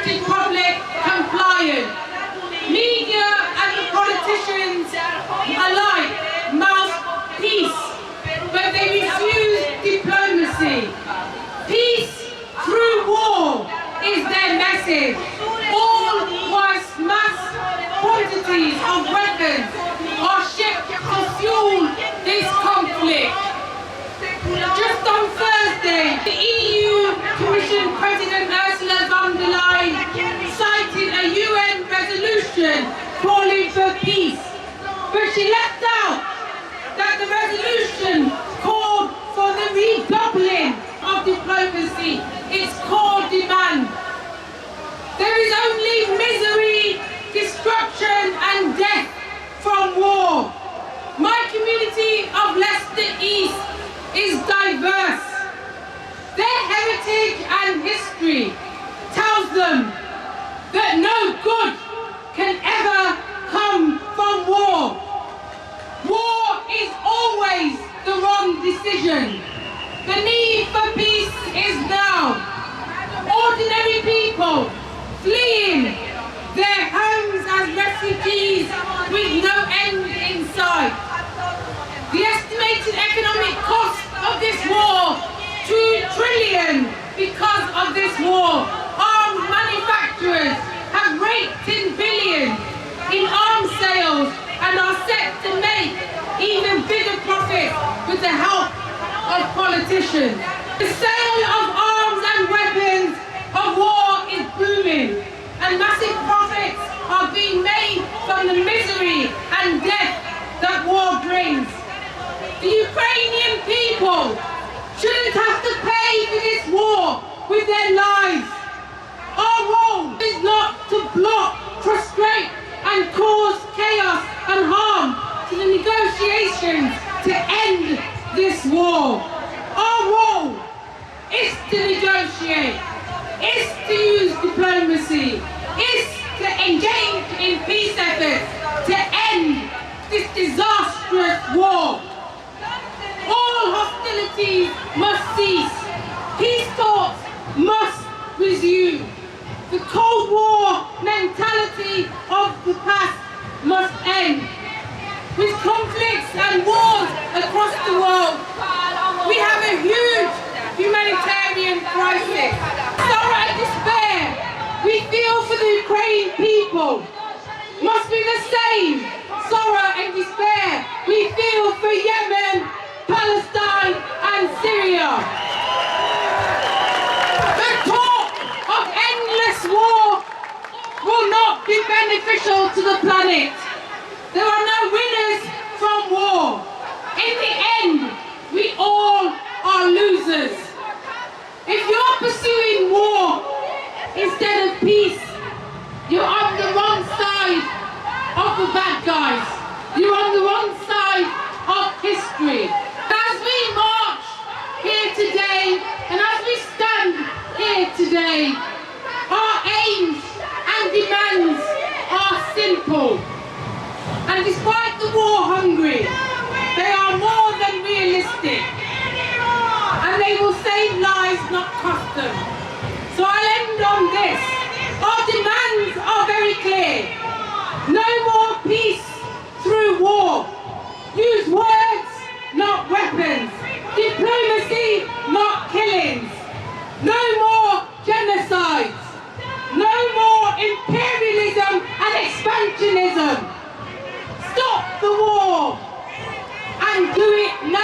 British public compliant. Media and the politicians alike mouth peace, but they refuse diplomacy. Peace through war is their message. All whilst mass quantities of weapons are shipped to fuel this conflict. Just on Thursday, the EU Commission President Ursula von der Leyen cited a UN resolution calling for peace, but she left out that the resolution called for the redoubling of diplomacy, its core demand. There is only misery, destruction and death from war. My community of Leicester East is diverse. Their heritage and history tells them that no good can ever come from war. War is always the wrong decision. The need for peace is now. Ordinary people fleeing their homes as refugees with no end in sight. The estimated economic cost of this war, 2 trillion because of this war. Arms manufacturers have raked in billions in arms sales and are set to make even bigger profits with the help of politicians. The sale of arms and weapons of war is booming, and massive profits are being made from the misery and death that war brings. The Ukrainian people shouldn't have to pay for this war with their lives. Our role is not to block, frustrate and cause chaos and harm to the negotiations to end this war. Our role is to negotiate, is to use diplomacy, is to engage in peace efforts to end this disastrous war. All hostilities must cease. Peace talks must resume. The Cold War mentality of the past must end. With conflicts and wars across the world, we have a huge humanitarian crisis. Sorrow and despair we feel for the Ukrainian people must be the same sorrow and despair we feel for Yemen, Palestine and Syria. The talk of endless war will not be beneficial to the planet. There are no winners from war. In the end, we all are losers. If you're pursuing war instead of peace, you're on the wrong side of the bad guys. You're on the wrong side of history. As we march here today, and as we stand here today, our aims and demands are simple. And despite the war hungry, they are more than realistic. And they will save lives, not cost them. So I'll end on this. Our demands are very clear. No more peace through war. Use words, not weapons. Diplomacy, not killings. No more genocides. No more imperialism and expansionism. Stop the war and do it now.